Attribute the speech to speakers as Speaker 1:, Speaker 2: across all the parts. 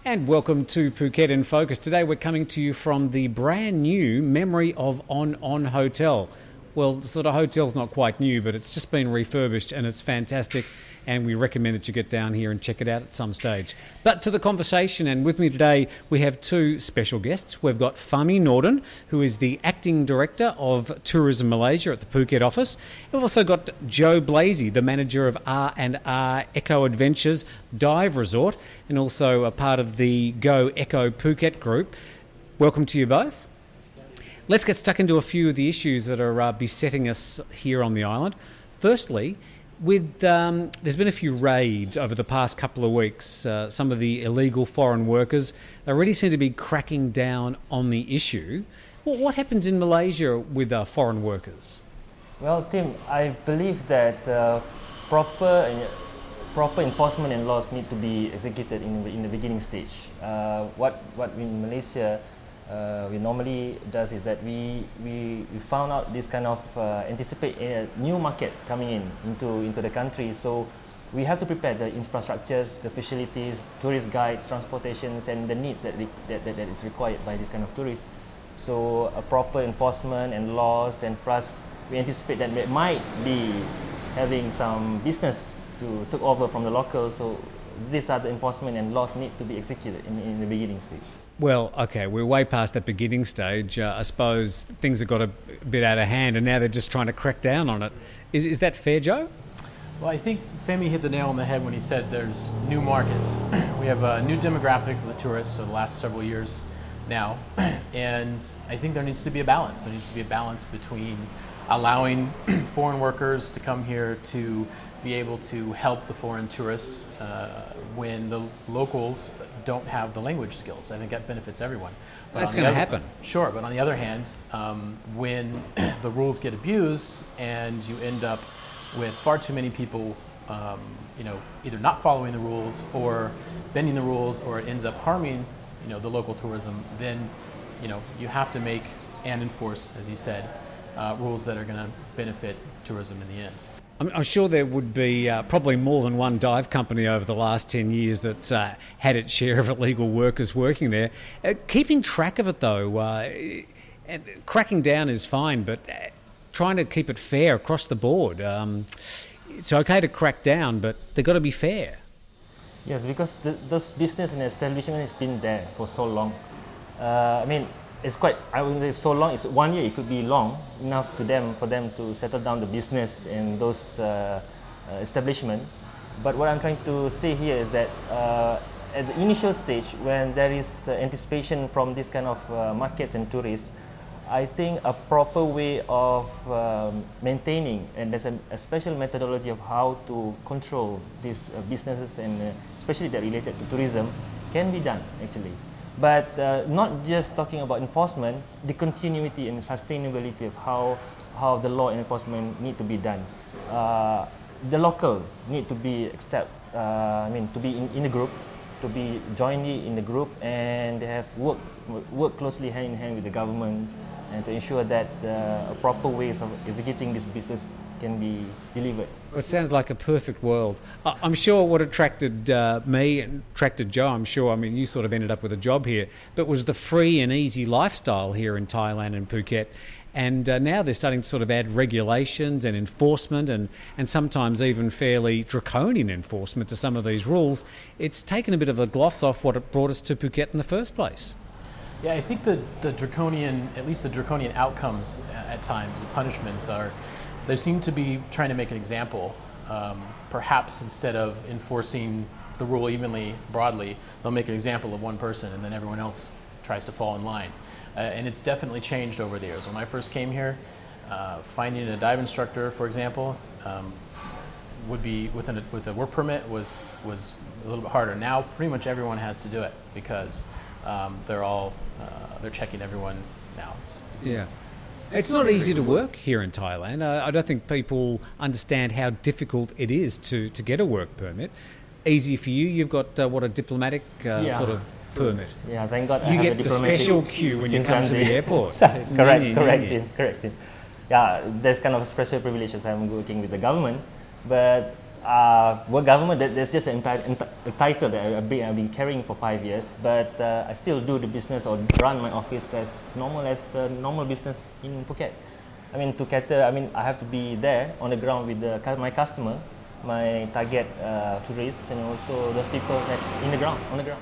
Speaker 1: And welcome to Phuket in Focus. Today we're coming to you from the brand new Memory of On Hotel. Well, sort of hotel's not quite new, but it's just been refurbished and it's fantastic, and we recommend that you get down here and check it out at some stage. But to the conversation, and with me today we have two special guests. We've got Fahmi Nordin, who is the Acting Director of Tourism Malaysia at the Phuket office. We've also got Joe Blasey, the manager of R&R Eco Adventures Dive Resort, and also a part of the Go Eco Phuket group. Welcome to you both. Let's get stuck into a few of the issues that are besetting us here on the island. Firstly, there's been a few raids over the past couple of weeks. Some of the illegal foreign workers, they really seem to be cracking down on the issue. Well, what happens in Malaysia with foreign workers?
Speaker 2: Well, Tim, I believe that proper enforcement and laws need to be executed in the beginning stage. What in Malaysia we normally does is that we found out this kind of anticipate a new market coming into the country, so we have to prepare the infrastructures, the facilities, tourist guides, transportations, and the needs that is required by this kind of tourists. So a proper enforcement and laws, and plus we anticipate that we might be having some business to take over from the locals. So these are the enforcement and laws need to be executed in the beginning stage.
Speaker 1: Well, okay, we're way past that beginning stage. I suppose things have got a bit out of hand and now they're just trying to crack down on it. Is that fair, Joe?
Speaker 3: Well, I think Fahmi hit the nail on the head when he said there's new markets. We have a new demographic of the tourists for the last several years now, and I think there needs to be a balance. There needs to be a balance between allowing foreign workers to come here to be able to help the foreign tourists when the locals don't have the language skills. I think that benefits everyone. But
Speaker 1: that's going to happen.
Speaker 3: Sure, but on the other hand, when the rules get abused and you end up with far too many people either not following the rules or bending the rules, or it ends up harming the local tourism, then you have to make and enforce, as he said, rules that are going to benefit tourism in the end.
Speaker 1: I'm sure there would be probably more than one dive company over the last 10 years that had its share of illegal workers working there. Keeping track of it, though, cracking down is fine, but trying to keep it fair across the board. It's okay to crack down, but they've got to be fair.
Speaker 2: Yes, because those business and establishment has been there for so long. It's quite, I wouldn't say so long, it's 1 year, it could be long enough for them to settle down the business and those establishment. But what I'm trying to say here is that at the initial stage, when there is anticipation from this kind of markets and tourists, I think a proper way of maintaining, and there's a special methodology of how to control these businesses, and especially that related to tourism, can be done actually. But not just talking about enforcement, the continuity and sustainability of how the law and enforcement need to be done. The local need to be to be in the group, to be jointly in the group, and they have work closely hand in hand with the government, and to ensure that a proper ways of executing this business can be delivered.
Speaker 1: It sounds like a perfect world. I'm sure what attracted me and attracted Joe, I'm sure, you sort of ended up with a job here, but was the free and easy lifestyle here in Thailand and Phuket. And now they're starting to sort of add regulations and enforcement, and sometimes even fairly draconian enforcement to some of these rules. It's taken a bit of a gloss off what it brought us to Phuket in the first place.
Speaker 3: Yeah, I think the draconian, at least the draconian outcomes at times, the punishments they seem to be trying to make an example. Perhaps instead of enforcing the rule evenly, broadly, they'll make an example of one person and then everyone else tries to fall in line. And it's definitely changed over the years. When I first came here, finding a dive instructor, for example, would be with a work permit was a little bit harder. Now pretty much everyone has to do it because they're checking everyone now.
Speaker 1: It's not easy to work here in Thailand. I don't think people understand how difficult it is to get a work permit. Easy for you. You've got a diplomatic sort of permit.
Speaker 2: Yeah, thank God.
Speaker 1: You get the special queue when you come to the airport.
Speaker 2: Correct. Yeah, there's kind of special privileges. I'm working with the government, but Well, government, that's just a title that I've been carrying for 5 years, but I still do the business or run my office as normal business in Phuket. I mean, to cater, I mean, I have to be there on the ground with my customer, my target tourists, and also those people that on the ground.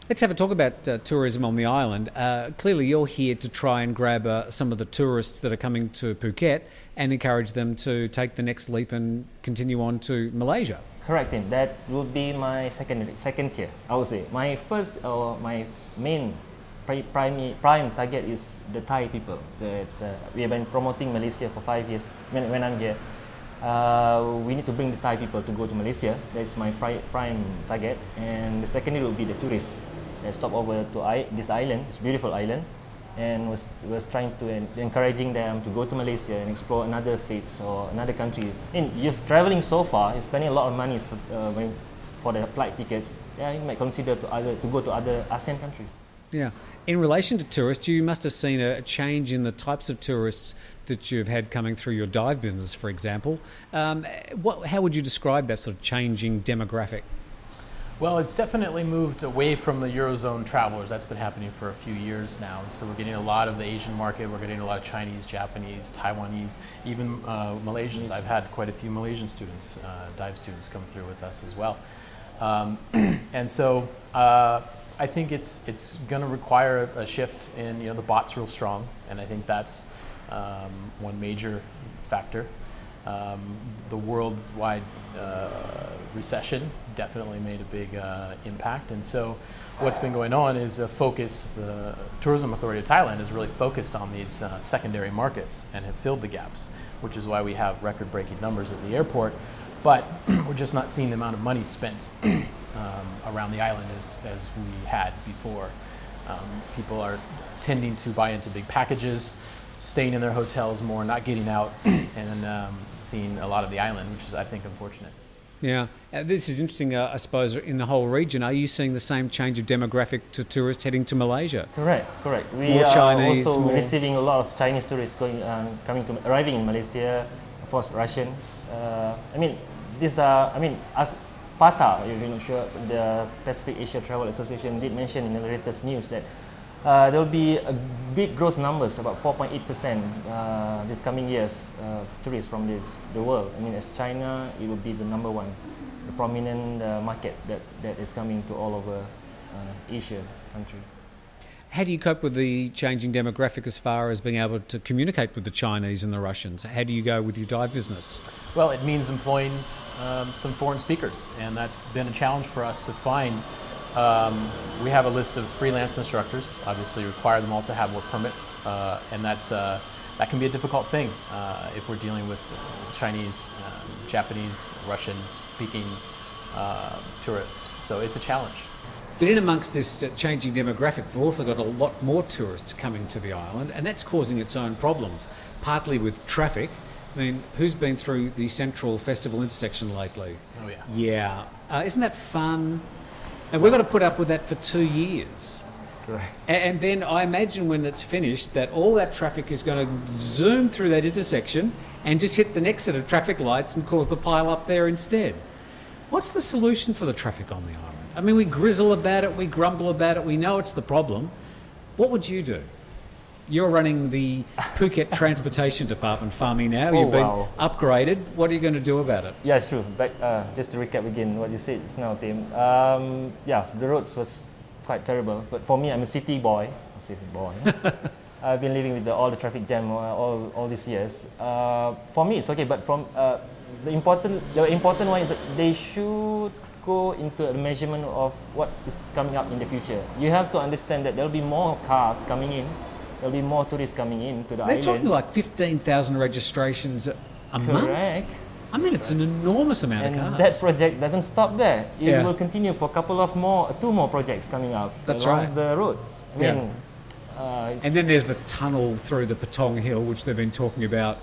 Speaker 1: Let's have a talk about tourism on the island. Clearly, you're here to try and grab some of the tourists that are coming to Phuket and encourage them to take the next leap and continue on to Malaysia.
Speaker 2: Correct, Tim. That would be my second tier, I would say. My first or my main prime target is the Thai people. We have been promoting Malaysia for 5 years. When I'm here, we need to bring the Thai people to go to Malaysia. That's my prime target. And the second will be the tourists that stop over to this island, this beautiful island, and was trying to encouraging them to go to Malaysia and explore another faiths or another country. And you're traveling so far, you're spending a lot of money for the flight tickets. Yeah, you might consider to go to other ASEAN countries.
Speaker 1: Yeah. In relation to tourists, you must have seen a change in the types of tourists that you've had coming through your dive business, for example. How would you describe that sort of changing demographic?
Speaker 3: Well, it's definitely moved away from the Eurozone travelers. That's been happening for a few years now. And so we're getting a lot of the Asian market. We're getting a lot of Chinese, Japanese, Taiwanese, even Malaysians. I've had quite a few Malaysian students, dive students, come through with us as well. And so I think it's going to require a shift in, the baht's real strong, and I think that's one major factor. The worldwide recession definitely made a big impact, and so what's been going on is a focus. The Tourism Authority of Thailand has really focused on these secondary markets and have filled the gaps, which is why we have record-breaking numbers at the airport. But we're just not seeing the amount of money spent around the island as we had before. People are tending to buy into big packages, staying in their hotels more, not getting out, and seeing a lot of the island, which is, I think, unfortunate.
Speaker 1: Yeah, this is interesting, I suppose, in the whole region. Are you seeing the same change of demographic to tourists heading to Malaysia?
Speaker 2: Correct. We
Speaker 1: more
Speaker 2: are
Speaker 1: Chinese,
Speaker 2: also
Speaker 1: more...
Speaker 2: receiving a lot of Chinese tourists arriving in Malaysia, of course Russian. As PATA, if you're not sure, the Pacific Asia Travel Association did mention in the latest news that there will be a big growth numbers, about 4.8% this coming years, tourists from the world. I mean, as China, it will be the number one, the prominent market that is coming to all over Asia countries.
Speaker 1: How do you cope with the changing demographic as far as being able to communicate with the Chinese and the Russians? How do you go with your dive business?
Speaker 3: Well, it means employing some foreign speakers, and that's been a challenge for us to find. We have a list of freelance instructors, obviously require them all to have work permits, and that can be a difficult thing if we're dealing with Chinese, Japanese, Russian-speaking tourists. So it's a challenge.
Speaker 1: But in amongst this changing demographic, we've also got a lot more tourists coming to the island, and that's causing its own problems, partly with traffic. I mean, who's been through the Central Festival intersection lately?
Speaker 3: Oh, yeah.
Speaker 1: Yeah. Isn't that fun? And we've got to put up with that for 2 years.
Speaker 2: Correct.
Speaker 1: And then I imagine when it's finished that all that traffic is going to zoom through that intersection and just hit the next set of traffic lights and cause the pile up there instead. What's the solution for the traffic on the island? I mean, we grizzle about it, we grumble about it, we know it's the problem. What would you do? You're running the Phuket Transportation Department, Fahmi, now. You've been upgraded. What are you going to do about it?
Speaker 2: Yeah, it's true. But just to recap again what you said just now, Tim. The roads was quite terrible. But for me, I'm a city boy. I've been living with all the traffic jam all these years. For me, it's okay. But from the important one is that they should go into a measurement of what is coming up in the future. You have to understand that there'll be more cars coming in. There'll be more tourists coming in to the island.
Speaker 1: They're talking like 15,000 registrations a month?
Speaker 2: Correct.
Speaker 1: I mean, it's an enormous amount of cars.
Speaker 2: And that project doesn't stop there. It will continue for a couple of two more projects coming up along the roads. And
Speaker 1: then there's the tunnel through the Patong Hill, which they've been talking about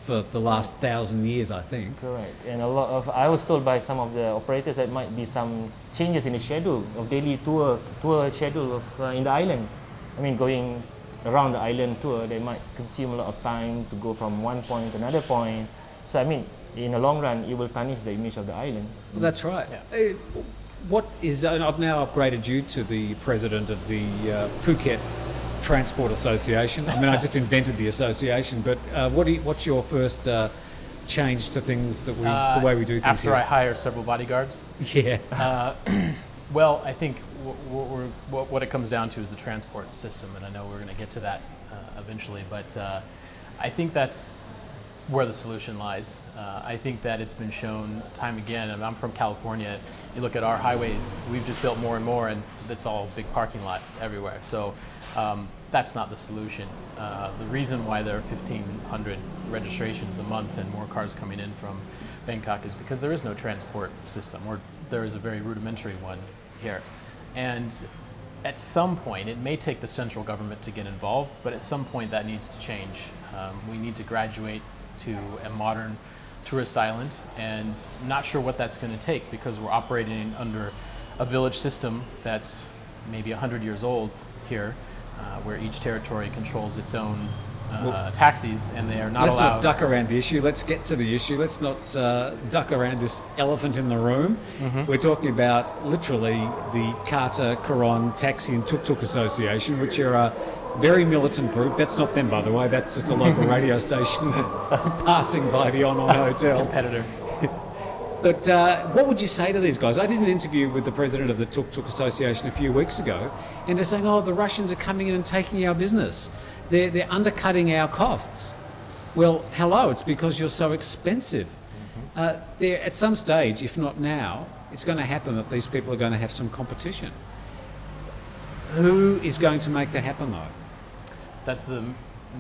Speaker 1: for the last 1,000 years, I think.
Speaker 2: Correct. And I was told by some of the operators that might be some changes in the schedule of daily tour schedule in the island. I mean, going around the island tour, they might consume a lot of time to go from one point to another point. So I mean, in the long run, it will tarnish the image of the island.
Speaker 1: Well, that's right.
Speaker 3: Yeah.
Speaker 1: What is, and I've now upgraded you to the president of the Phuket Transport Association. I mean, I just invented the association, but what's your first change to things that the way we do things
Speaker 3: after
Speaker 1: here?
Speaker 3: I hire several bodyguards?
Speaker 1: Yeah.
Speaker 3: Well, I think what it comes down to is the transport system, and I know we're going to get to that eventually, but I think that's where the solution lies. I think that it's been shown time again, and I'm from California, you look at our highways, we've just built more and more, and it's all big parking lot everywhere. So that's not the solution. The reason why there are 1,500 registrations a month and more cars coming in from Bangkok is because there is no transport system, or there is a very rudimentary one here. And at some point, it may take the central government to get involved, but at some point that needs to change. We need to graduate to a modern tourist island, and I'm not sure what that's going to take, because we're operating under a village system that's maybe 100 years old here, where each territory controls its own taxis, and they are not allowed.
Speaker 1: Let's not duck around the issue. Let's get to the issue. Let's not duck around this elephant in the room. We're talking about literally the Kata, Koron, Taxi and Tuk Tuk Association, which are a very militant group. That's not them, by the way. That's just a local radio station passing by the On Hotel.
Speaker 3: Competitor.
Speaker 1: But what would you say to these guys? I did an interview with the president of the Tuk Tuk Association a few weeks ago, and they're saying, oh, the Russians are coming in and taking our business. They're undercutting our costs. Well, hello, it's because you're so expensive. At some stage, if not now, it's going to happen that these people are going to have some competition. Who is going to make that happen, though?
Speaker 3: That's the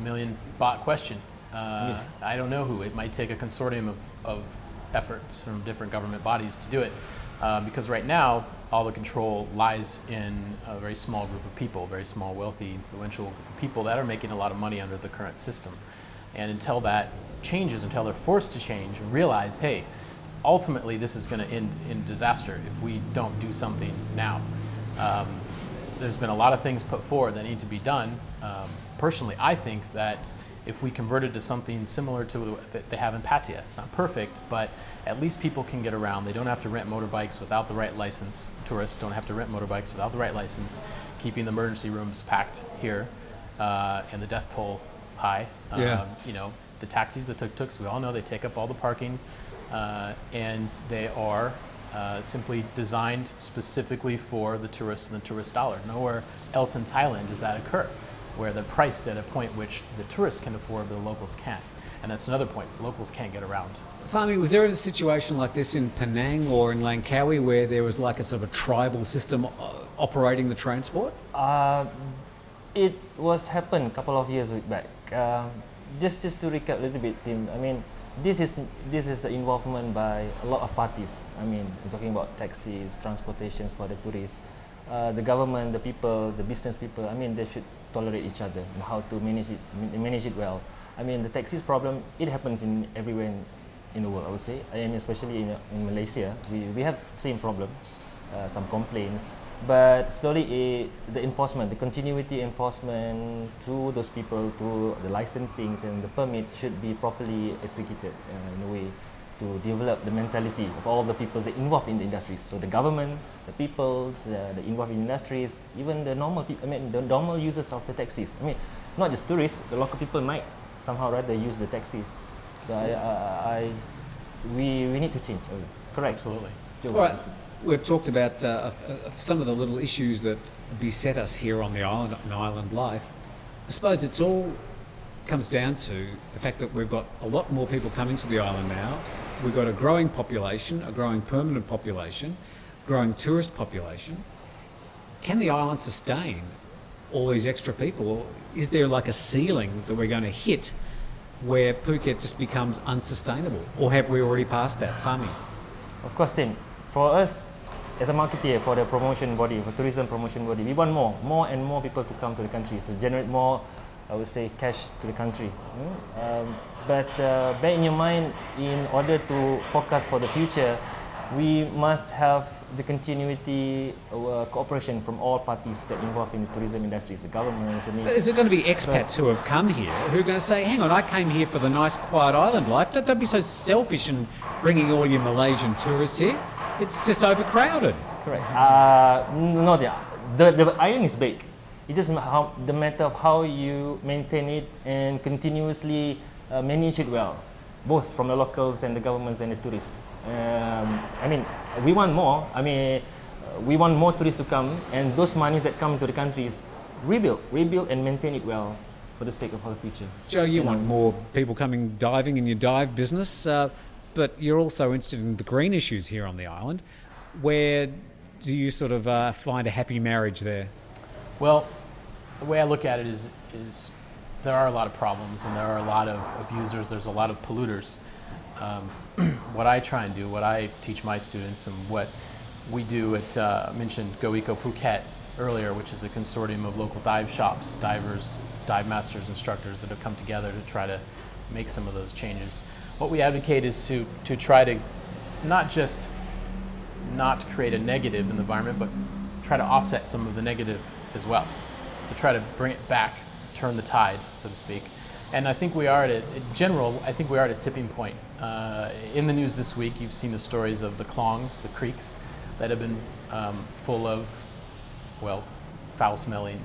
Speaker 3: million baht question. I don't know who. It might take a consortium of efforts from different government bodies to do it, because right now all the control lies in a very small group of people, very small, wealthy, influential group of people that are making a lot of money under the current system. And until that changes, until they're forced to change and realize, hey, ultimately this is going to end in disaster if we don't do something now. There's been a lot of things put forward that need to be done. Personally, I think that if we converted to something similar to what they have in Pattaya, it's not perfect, but at least people can get around. They don't have to rent motorbikes without the right license. Tourists don't have to rent motorbikes without the right license, keeping the emergency rooms packed here, and the death toll high. You know, the taxis, the tuk-tuks, we all know they take up all the parking, and they are simply designed specifically for the tourists and the tourist dollar. Nowhere else in Thailand does that occur, where they're priced at a point which the tourists can afford, but the locals can't. And that's another point, the locals can't get around.
Speaker 1: Fahmi, was there a situation like this in Penang or in Langkawi where there was like a sort of a tribal system operating the transport?
Speaker 2: It was happened a couple of years back. Just to recap a little bit, Tim, I mean, this is the involvement by a lot of parties. I mean, I'm talking about taxis, transportations for the tourists, the government, the people, the business people. I mean, they should tolerate each other and how to manage it well. I mean, the taxis problem, it happens in everywhere in the world, I would say, and especially in Malaysia, we have the same problem, some complaints, but slowly the enforcement, the continuity enforcement to those people, to the licensings and the permits should be properly executed in a way to develop the mentality of all the people that involved in the industries. So the government, the people, the involved in industries, even the normal people, I mean the normal users of the taxis. I mean, not just tourists, the local people might somehow rather use the taxis. So we need to change.
Speaker 3: Correct. Absolutely.
Speaker 1: All right. We've talked about some of the little issues that beset us here on the island, on island life. I suppose it's all comes down to the fact that we've got a lot more people coming to the island now. We've got a growing population, a growing permanent population, growing tourist population. Can the island sustain all these extra people? Or is there like a ceiling that we're going to hit where Phuket just becomes unsustainable? Or have we already passed that? Fahmi?
Speaker 2: Of course, Tim. For us, as a marketeer, for the promotion body, for tourism promotion body, we want more and more people to come to the country, to generate more, I would say, cash to the country. But bear in your mind, in order to forecast for the future, we must have the continuity cooperation from all parties that involved in the tourism industries, the governments.
Speaker 1: Is it going to be expats who have come here who are going to say, hang on, I came here for the nice quiet island life. Don't be so selfish in bringing all your Malaysian tourists here. It's just overcrowded.
Speaker 2: Correct. No, the island is big. It's just the matter of how you maintain it and continuously manage it well, both from the locals and the governments and the tourists. I mean, we want more. I mean, we want more tourists to come, and those monies that come to the country is rebuild and maintain it well for the sake of our future.
Speaker 1: Joe, you want more people coming diving in your dive business, but you're also interested in the green issues here on the island. Where do you sort of find a happy marriage there?
Speaker 3: Well, the way I look at it is there are a lot of problems and there are a lot of abusers, there's a lot of polluters. What I try and do, what I teach my students and what we do at, I mentioned Go Eco Phuket earlier, which is a consortium of local dive shops, divers, dive masters, instructors that have come together to try to make some of those changes. What we advocate is to try to not create a negative in the environment, but try to offset some of the negative as well. So try to bring it back, turn the tide, so to speak. And I think we are at a tipping point. In the news this week, you've seen the stories of the clongs, the creeks, that have been full of, well, foul-smelling,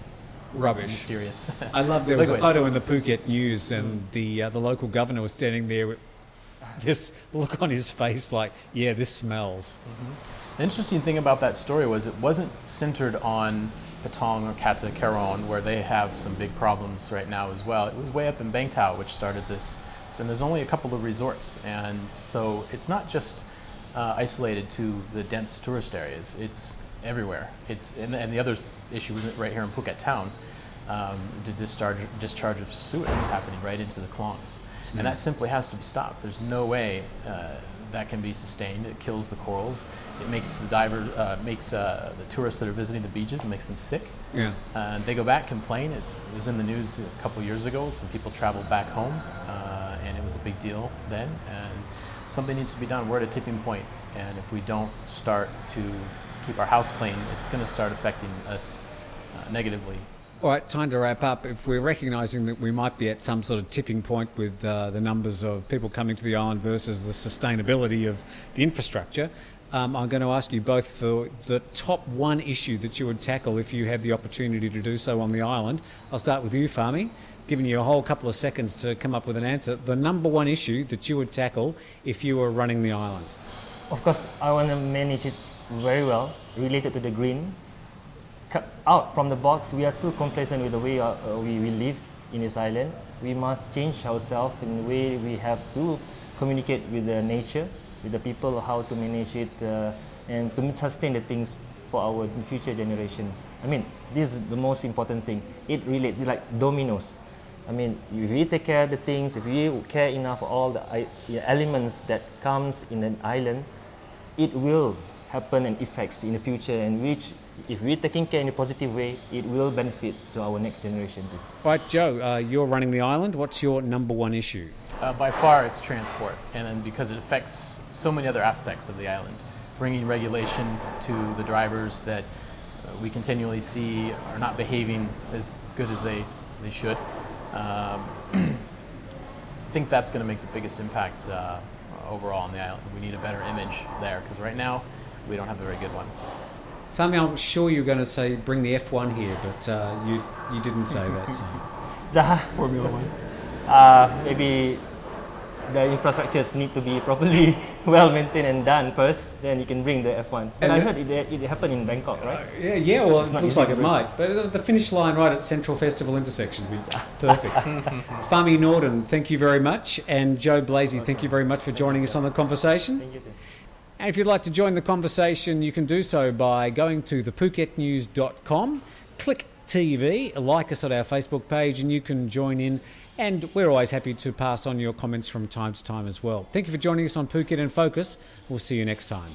Speaker 1: rubbish,
Speaker 3: mysterious.
Speaker 1: I love there was a photo in the Phuket news, and the local governor was standing there with this look on his face, like, yeah, this smells.
Speaker 3: The interesting thing about that story was it wasn't centered on Patong or Kata Karon, where they have some big problems right now as well. It was way up in Bang Tao, which started this. And there's only a couple of resorts, and so it's not just isolated to the dense tourist areas. It's everywhere. And the other issue is right here in Phuket Town. The discharge of sewage is happening right into the klongs, and that simply has to be stopped. There's no way that can be sustained. It kills the corals. It makes the the tourists that are visiting the beaches, it makes them sick.
Speaker 1: Yeah.
Speaker 3: They go back, complain. It was in the news a couple of years ago. Some people traveled back home, and it was a big deal then. And something needs to be done. We're at a tipping point, and if we don't start to keep our house clean, it's going to start affecting us negatively.
Speaker 1: All right, time to wrap up. If we're recognising that we might be at some sort of tipping point with the numbers of people coming to the island versus the sustainability of the infrastructure, I'm going to ask you both for the top one issue that you would tackle if you had the opportunity to do so on the island. I'll start with you, Fahmi, giving you a whole couple of seconds to come up with an answer. The number one issue that you would tackle if you were running the island.
Speaker 2: Of course, I want to manage it very well, related to the green. Out from the box, we are too complacent with the way we live in this island. We must change ourselves in the way we have to communicate with the nature, with the people, how to manage it, and to sustain the things for our future generations. I mean, this is the most important thing. It relates, it's like dominoes. I mean, if we take care of the things, if we care enough for all the elements that comes in an island, it will happen and effects in the future, and which, if we're taking care in a positive way, it will benefit to our next generation too.
Speaker 1: Right, Joe, you're running the island. What's your number one issue?
Speaker 3: By far, it's transport, and then because it affects so many other aspects of the island. Bringing regulation to the drivers that we continually see are not behaving as good as they should. I think that's going to make the biggest impact overall on the island. We need a better image there, because right now we don't have a very good one.
Speaker 1: Fahmi, I'm sure you're going to say bring the F1 here, but you didn't say that. So.
Speaker 2: The
Speaker 3: Formula One.
Speaker 2: Maybe the infrastructures need to be properly well maintained and done first, then you can bring the F1. And I heard it happened in Bangkok, right?
Speaker 1: Yeah, well, it looks like it might. But the finish line right at Central Festival intersection would be perfect. Fahmi Nordin, thank you very much. And Joe Blasey, thank you very much for joining us on the conversation.
Speaker 2: Thank you.
Speaker 1: And if you'd like to join the conversation, you can do so by going to thephuketnews.com, click TV, like us at our Facebook page, and you can join in. And we're always happy to pass on your comments from time to time as well. Thank you for joining us on Phuket in Focus. We'll see you next time.